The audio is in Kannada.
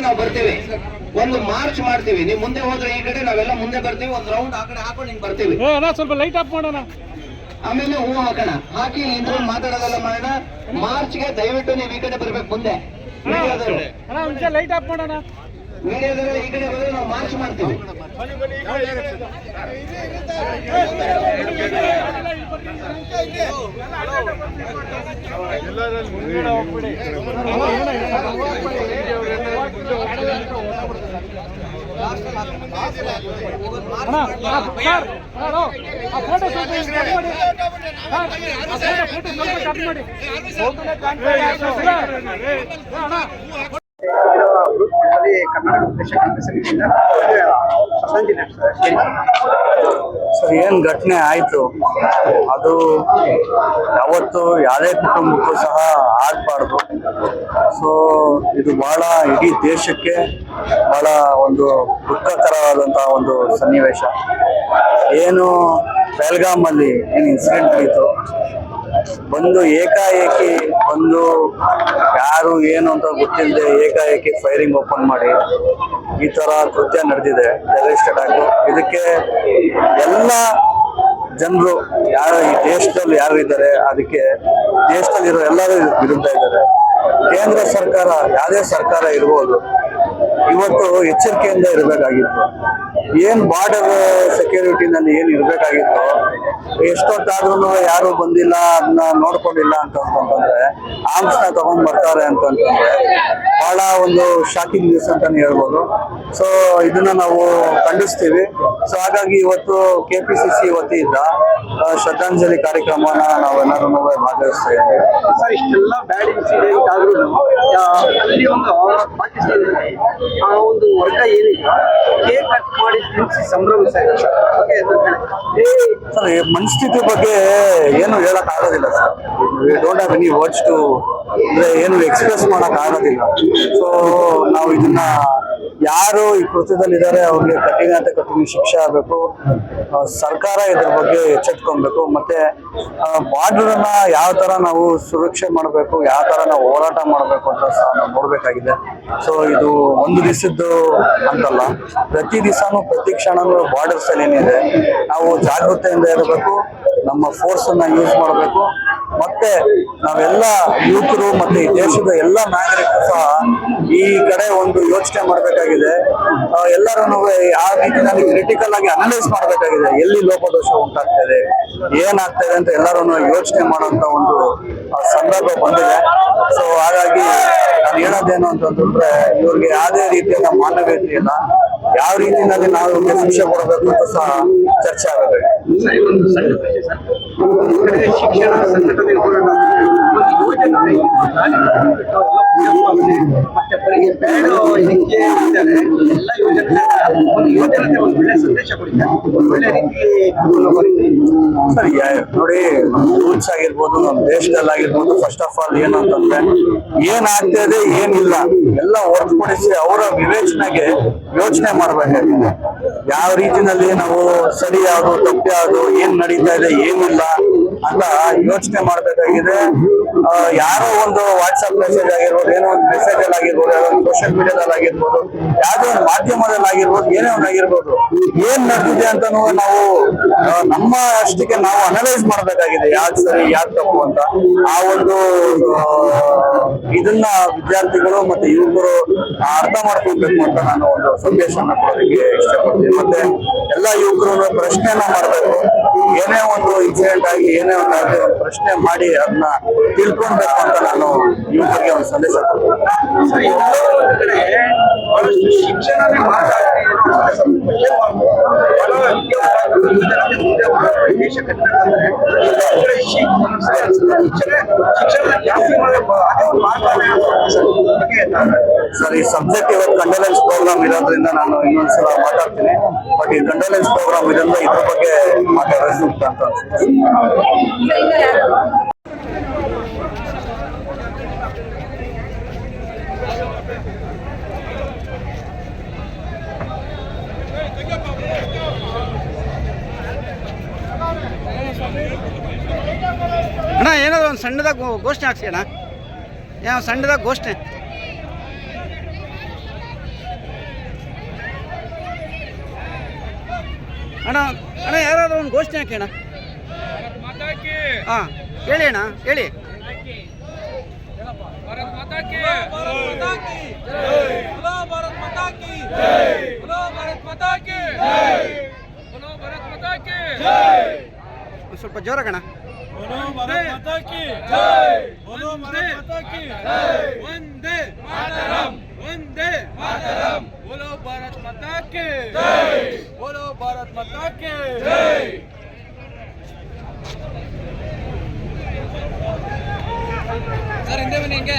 ನಾವು ಬರ್ತೀವಿ, ಒಂದು ಮಾರ್ಚ್ ಮಾಡ್ತೀವಿ. ನೀವು ಮುಂದೆ ಹೋದ್ರೆ ಈ ಕಡೆ, ನಾವೆಲ್ಲ ಮುಂದೆ ಬರ್ತೀವಿ, ಒಂದು ರೌಂಡ್ ಆ ಕಡೆ ಹಾಕೊಂಡು ಹಿಂಗ್ ಬರ್ತೀವಿ. ಸ್ವಲ್ಪ ಲೈಟ್ ಆಫ್ ಮಾಡೋಣ, ಆಮೇಲೆ ಹೂ ಹಾಕೋಣ. ಹಾಕಿ ನಿಂತ್ಕೊಂಡು ಮಾತಾಡೋದೆಲ್ಲ ಮಾಡೋಣ. ಮಾರ್ಚ್ಗೆ ದಯವಿಟ್ಟು ನೀವು ಈ ಕಡೆ ಬರ್ಬೇಕು. ಮುಂದೆ ಲೈಟ್ ಆಫ್ ಮಾಡೋಣ. ಮೀಡಿಯಾದವರು ಈ ಕಡೆ ಬಂದ್ರೆ ನಾವು ಮಾರ್ಚ್ ಮಾಡ್ತೀವಿ. ಕರ್ನಾಟಕ ಪ್ರದೇಶ ಕಾಂಗ್ರೆಸ್ ಸಮಿತಿಯಿಂದ ಸರ್, ಏನು ಘಟನೆ ಆಯಿತು ಅದು ಯಾವತ್ತು ಯಾವುದೇ ಕುಟುಂಬಕ್ಕೂ ಸಹ ಆಗಬಾರ್ದು. ಸೊ ಇದು ಬಹಳ ಇಡೀ ದೇಶಕ್ಕೆ ಬಹಳ ಒಂದು ದುಃಖಕರವಾದಂತಹ ಒಂದು ಸನ್ನಿವೇಶ. ಏನು ಬೆಳಗಾಮಲ್ಲಿ ಏನು ಇನ್ಸಿಡೆಂಟ್ ಆಯಿತು, ಬಂದು ಏಕಾಏಕಿ ಬಂದು ಯಾರು ಏನು ಅಂತ ಗೊತ್ತಿಲ್ಲದೆ ಏಕಾಏಕಿ ಫೈರಿಂಗ್ ಓಪನ್ ಮಾಡಿ ಈ ತರ ಕೃತ್ಯ ನಡೆದಿದೆ, ಟೆರರಿಸ್ಟ್ ಅಟ್ಯಾಕ್. ಇದಕ್ಕೆ ಎಲ್ಲ ಜನರು ಯಾರು ಈ ದೇಶದಲ್ಲಿ ಯಾರು ಇದ್ದಾರೆ, ಅದಕ್ಕೆ ದೇಶದಲ್ಲಿರೋ ಎಲ್ಲರೂ ವಿರುದ್ಧ ಇದ್ದಾರೆ. ಕೇಂದ್ರ ಸರ್ಕಾರ, ಯಾವುದೇ ಸರ್ಕಾರ ಇರ್ಬೋದು, ಇವತ್ತು ಎಚ್ಚರಿಕೆಯಿಂದ ಇರಬೇಕಾಗಿತ್ತು. ಏನ್ ಬಾರ್ಡರ್ ಸೆಕ್ಯೂರಿಟಿನಲ್ಲಿ ಏನ್ ಇರ್ಬೇಕಾಗಿತ್ತು, ಎಷ್ಟೊತ್ತಾದ್ರೂ ಯಾರು ಬಂದಿಲ್ಲ, ಅದನ್ನ ನೋಡ್ಕೊಂಡಿಲ್ಲ ಅಂತಂದ್ರೆ ಆರ್ಮ್ಸ್ ನ ತಗೊಂಡ್ ಬರ್ತಾರೆ ಅಂತಂದ್ರೆ ಬಹಳ ಒಂದು ಶಾಕಿಂಗ್ ನ್ಯೂಸ್ ಅಂತಾನೆ ಹೇಳ್ಬೋದು. ಸೊ ಇದನ್ನ ನಾವು ಖಂಡಿಸ್ತೀವಿ. ಸೊ ಹಾಗಾಗಿ ಇವತ್ತು KPCC ವತಿಯಿಂದ ಶ್ರದ್ಧಾಂಜಲಿ ಕಾರ್ಯಕ್ರಮನ ನಾವೆಲ್ಲರೂ ಭಾಗವಹಿಸ್ತಾ ಇದ್ದೀವಿ. ಸರ್, ಇಷ್ಟೆಲ್ಲ ಬ್ಯಾಡ್ ಇನ್ಸಿಡೆಂಟ್ ಆದ್ರೂ ಅಲ್ಲಿ ಒಂದು ಪಾಕಿಸ್ತಾನದಲ್ಲಿ ಆ ಒಂದು ವರ್ಗ ಏನಿದೆ ಕೇಕ್ ಕಟ್ ಮಾಡಿ ತಿನ್ನಿಸಿ ಸಂಭ್ರಮಿಸ್ತಾರೆ. ಸರ್, ಮನಸ್ಥಿತಿ ಬಗ್ಗೆ ಏನು ಹೇಳಕ್ ಆಗೋದಿಲ್ಲ sir. We don't have any words to, ಅಂದ್ರೆ ಏನು ಎಕ್ಸ್ಪ್ರೆಸ್ ಮಾಡಕ್ ಆಗೋದಿಲ್ಲ. ಸೊ ನಾವು ಇದನ್ನ ಯಾರು ಈ ಕೃತ್ಯದಲ್ಲಿ ಇದ್ದಾರೆ ಅವ್ರಿಗೆ ಕಠಿಣ ಶಿಕ್ಷೆ ಆಗಬೇಕು. ಸರ್ಕಾರ ಇದ್ರ ಬಗ್ಗೆ ಎಚ್ಚೆತ್ಕೊಬೇಕು. ಮತ್ತೆ ಬಾರ್ಡರ್ನ ಯಾವ ತರ ನಾವು ಸುರಕ್ಷೆ ಮಾಡಬೇಕು, ಯಾವ ತರ ನಾವು ಹೋರಾಟ ಮಾಡಬೇಕು ಅಂತ ಸಹ ನಾವು ನೋಡ್ಬೇಕಾಗಿದೆ. ಸೊ ಇದು ಒಂದು ದಿವಸದ್ದು ಅಂತಲ್ಲ, ಪ್ರತಿ ದಿವಸನೂ ಪ್ರತಿ ಕ್ಷಣನೂ ಬಾರ್ಡರ್ಸ್ ಅಲ್ಲಿ ಏನಿದೆ ನಾವು ಜಾಗೃತೆಯಿಂದ ಇರಬೇಕು. ನಮ್ಮ ಫೋರ್ಸ್ ಅನ್ನ ಯೂಸ್ ಮಾಡಬೇಕು. ಮತ್ತೆ ನಾವೆಲ್ಲ ಯುವಕರು ಮತ್ತೆ ಈ ದೇಶದ ಎಲ್ಲ ನಾಗರಿಕರು ಸಹ ಈ ಕಡೆ ಒಂದು ಯೋಚನೆ ಮಾಡಬೇಕಾಗಿದೆ. ಎಲ್ಲರೂ ಆ ರೀತಿಯಲ್ಲಿ ಕ್ರಿಟಿಕಲ್ ಆಗಿ ಅನಲೈಸ್ ಮಾಡಬೇಕಾಗಿದೆ. ಎಲ್ಲಿ ಲೋಪದೋಷ ಉಂಟಾಗ್ತಾ ಇದೆ, ಏನಾಗ್ತಾ ಇದೆ ಅಂತ ಎಲ್ಲರೂ ಯೋಚನೆ ಮಾಡುವಂತ ಒಂದು ಸಂದರ್ಭ ಬಂದಿದೆ. ಸೊ ಹಾಗಾಗಿ ನಾನು ಹೇಳೋದೇನು ಅಂತಂದ್ರೆ, ಇವ್ರಿಗೆ ಯಾವುದೇ ರೀತಿಯಾದ ಮಾನವೀಯತೆ ಇಲ್ಲ. ಯಾವ ರೀತಿಯಲ್ಲಿ ನಾವು ಶಿಕ್ಷೆ ಕೊಡಬೇಕು ಅಂತ ಸಹ ಚರ್ಚೆ ಆಗಬೇಕು. ಶಿಕ್ಷಣ ಸಂಘಟನೆ ಹೋರಾಟ ಮತ್ತೆ ಬರೀ ಬ್ಯಾಡ್ ಇದಕ್ಕೆ ಎಲ್ಲ ಯೋಜನೆ ಒಂದು ಯೋಜನೆ ಒಂದು ಒಳ್ಳೆ ಸಂದೇಶ ಕೊಡ್ತಾರೆ, ಒಳ್ಳೆ ರೀತಿ ಸರಿ. ನೋಡಿ, ರೂಲ್ಸ್ ಆಗಿರ್ಬೋದು, ನಮ್ಮ ದೇಶದಲ್ಲಾಗಿರ್ಬೋದು, ಫಸ್ಟ್ ಆಫ್ ಆಲ್ ಏನು ಅಂತಂದ್ರೆ ಏನಾಗ್ತಾ ಇದೆ ಏನಿಲ್ಲ ಎಲ್ಲ ಹೊರತುಪಡಿಸಿ ಅವರ ವಿವೇಚನೆಗೆ ಯೋಚನೆ ಮಾಡ್ಬೇಕಾಗಿದೆ. ಯಾವ ರೀತಿನಲ್ಲಿ ನಾವು ಸರಿ ಯಾವುದು ತಪ್ಪು ಯಾವುದು, ಏನ್ ನಡೀತಾ ಇದೆ ಏನಿಲ್ಲ ಅಂತ ಯೋಚನೆ ಮಾಡ್ಬೇಕಾಗಿದೆ. ಯಾರೋ ಒಂದು ವಾಟ್ಸ್ಆಪ್ ಮೆಸೇಜ್ ಆಗಿರ್ಬೋದು, ಏನೋ ಒಂದು ಮೆಸೇಜ್ ಅಲ್ಲಿ ಆಗಿರ್ಬೋದು, ಯಾವುದೋ ಒಂದು ಸೋಷಿಯಲ್ ಮೀಡಿಯಾದಲ್ಲಿ ಆಗಿರ್ಬೋದು, ಯಾವುದೋ ಒಂದು ಮಾಧ್ಯಮದಲ್ಲಿ ಆಗಿರ್ಬೋದು, ಏನೇ ಒಂದು ಆಗಿರ್ಬೋದು, ಏನ್ ನಡೆದಿದೆ ಅಂತ ನಾವು ನಮ್ಮ ಅಷ್ಟಕ್ಕೆ ನಾವು ಅನಲೈಸ್ ಮಾಡ್ಬೇಕಾಗಿದೆ. ಯಾವ್ದು ಸರಿ ಯಾವ್ದು ತಪ್ಪು ಅಂತ. ಆ ಒಂದು ಇದನ್ನ ವಿದ್ಯಾರ್ಥಿಗಳು ಮತ್ತೆ ಯುವಕರು ಅರ್ಥ ಮಾಡ್ಕೊಳ್ಬೇಕು ಅಂತ ನಾನು ಒಂದು ಸಂದೇಶನ ಕೊಡೋದಕ್ಕೆ ಇಷ್ಟಪಡ್ತೀನಿ. ಮತ್ತೆ ಎಲ್ಲ ಯುವಕರು ಪ್ರಶ್ನೆನ ಮಾಡ್ಬೇಕು. ಏನೇ ಒಂದು ಇನ್ಸಿಡೆಂಟ್ ಆಗಿ ಏನೇ ಒಂದು ಪ್ರಶ್ನೆ ಮಾಡಿ ಅದನ್ನ ತಿಳ್ಕೊಳ್ಬೇಕು ಅಂತ ನಾನು ಯುವಕರಿಗೆ ಒಂದು ಸಂದೇಶ ಕೊಡ್ತೀನಿ. ಶಿಕ್ಷಣನೇ ಸರ್, ಈ ಸಬ್ಜೆಕ್ಟ್ ಇವತ್ತು ಕಂಡೋಲೆನ್ಸ್ ಪ್ರೋಗ್ರಾಮ್ ಇರೋದ್ರಿಂದ ನಾನು ಇನ್ನೊಂದ್ಸಲ ಮಾತಾಡ್ತೀನಿ. ಬಟ್ ಈ ಕಂಡೋಲೆನ್ಸ್ ಪ್ರೋಗ್ರಾಮ್ ಇದರಿಂದ ಇದ್ರ ಬಗ್ಗೆ ಮಾತಾಡೋದು ಸೂಕ್ತ ಅಂತ ಅನ್ಸುತ್ತೆ. ಅಣ್ಣ, ಏನಾದ್ರು ಒಂದು ಸಣ್ಣದಾಗ ಘೋಷಣೆ ಹಾಕ್ಸಿ ಅಣ್ಣ. ಯಾವ ಸಣ್ಣದಾಗ ಘೋಷಣೆ ಅಣ್ಣ ಅಣ್ಣ ಯಾರಾದ್ರೂ ಒಂದು ಘೋಷಣೆ ಹಾಕಿ ಅಣ್ಣ. ಹಾಂ ಹೇಳಿ ಅಣ್ಣ ಹೇಳಿ. ಒಂದ್ ಸ್ವಲ್ಪ ಜೋರಾಗಣ. ಸರ್ ಹಿಂದೆ ಬನ್ನಿ ಹಿಂಗೆ.